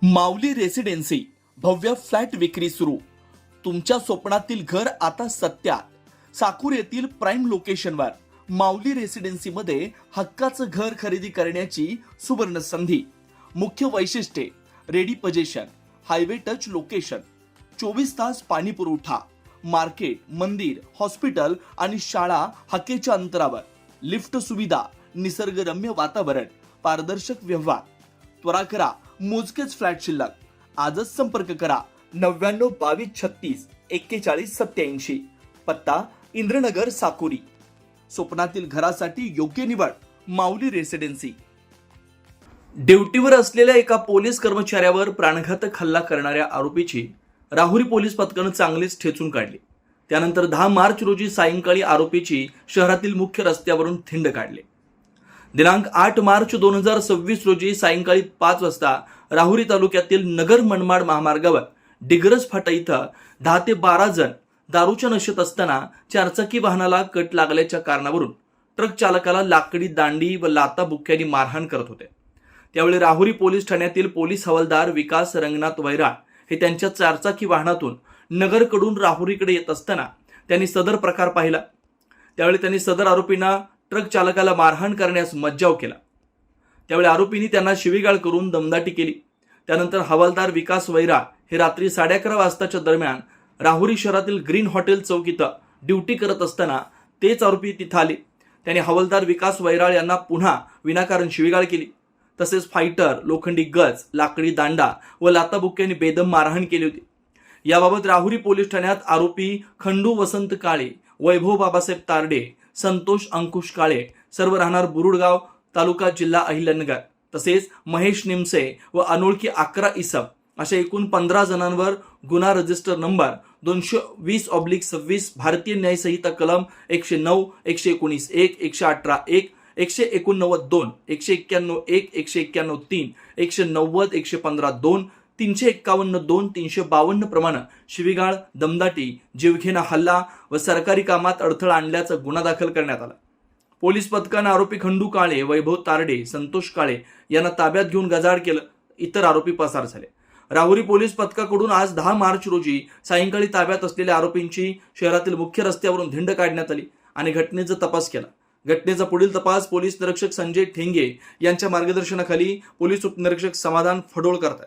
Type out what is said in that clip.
माऊली residency भव्य flat विक्री सुरू. तुमच्या स्वप्नातील घर आता सत्यात. साकूर येथील प्राइम लोकेशनवर माऊली रेसिडेन्सीमध्ये हक्काचं घर खरेदी करण्याची सुवर्ण संधी. मुख्य वैशिष्ट्ये: ready position, highway touch location, 24 तास पाणी पुरवठा, मार्केट, मंदिर, हॉस्पिटल आणि शाळा हक्केच्या अंतरावर, लिफ्ट सुविधा, निसर्गरम्य वातावरण, पारदर्शक व्यवहार. त्वरा करा, मोजकेच फ्लॅट शिल्लक. आजच संपर्क करा 99 22 36 41 87. पत्ता: इंद्रनगर, साकुरी. स्वप्नातील घरासाठी योग्य निवड माऊली रेसिडेन्सी. ड्युटीवर असलेल्या एका पोलीस कर्मचाऱ्यावर प्राणघातक हल्ला करणाऱ्या आरोपीची राहुरी पोलीस पथकानं चांगलीच ठेचून काढली. त्यानंतर 10 मार्च रोजी सायंकाळी आरोपीची शहरातील मुख्य रस्त्यावरून थिंड काढली. दिनांक 8 मार्च 2026 रोजी सायंकाळी 5 वाजता राहुरी तालुक्यातील नगर मनमाड महामार्गावर डिग्रस फाटा इथं 10 ते 12 जण दारूच्या नशेत असताना चारचाकी वाहनाला कट लागल्याच्या कारणावरून ट्रक चालकाला लाकडी दांडी व लाता बुक्क्यांनी मारहाण करत होते. त्यावेळी राहुरी पोलीस ठाण्यातील पोलीस हवालदार विकास रंगनाथ वैराळ हे त्यांच्या चारचाकी वाहनातून नगरकडून राहुरीकडे येत असताना त्यांनी सदर प्रकार पाहिला. त्यावेळी त्यांनी सदर आरोपींना ट्रक चालकाला मारहाण करण्यास मज्जाव केला. त्यावेळी आरोपींनी त्यांना शिवीगाळ करून दमदाटी केली. त्यानंतर हवालदार विकास वैराळ हे रात्री 11:30 वाजताच्या दरम्यान राहुरी शहरातील ग्रीन हॉटेल चौक इथं ड्युटी करत असताना तेच आरोपी तिथं आले. त्यांनी हवालदार विकास वैराळ यांना पुन्हा विनाकारण शिवीगाळ केली. तसेच फायटर, लोखंडी गज, लाकडी दांडा व लाताबुक्क्यांनी बेदम मारहाण केली होती. याबाबत राहुरी पोलीस ठाण्यात आरोपी खंडू वसंत काळे, वैभव बाबासाहेब तारडे, संतोष अंकुश काळे, सर्व राहणार बुरुडगाव तालुका, जिल्हा अहिल्यानगर, तसेच महेश निमसे व अनोळखी 11 इसम अशा एकूण 15 जणांवर गुन्हा रजिस्टर नंबर 220/26 भारतीय न्याय संहिता कलम 109, 119 1, 118 1, 189 2, 191 1, 191 3, 190, 115 2, 351 2, 352 प्रमाणे शिवीगाळ, दमदाटी, जीवघेणा हल्ला व सरकारी कामात अडथळा आणल्याचा गुन्हा दाखल करण्यात आला. पोलीस पथकानं आरोपी खंडू काळे, वैभव तारडे, संतोष काळे यांना ताब्यात घेऊन गजाआड केलं. इतर आरोपी पसार झाले. राहुरी पोलीस पथकाकडून आज 10 मार्च रोजी सायंकाळी ताब्यात असलेल्या आरोपींची शहरातील मुख्य रस्त्यावरून धिंड काढण्यात आली आणि घटनेचा तपास केला. घटनेचा पुढील तपास पोलीस निरीक्षक संजय ठेंगे यांच्या मार्गदर्शनाखाली पोलीस उपनिरीक्षक समाधान फडोळ करतात.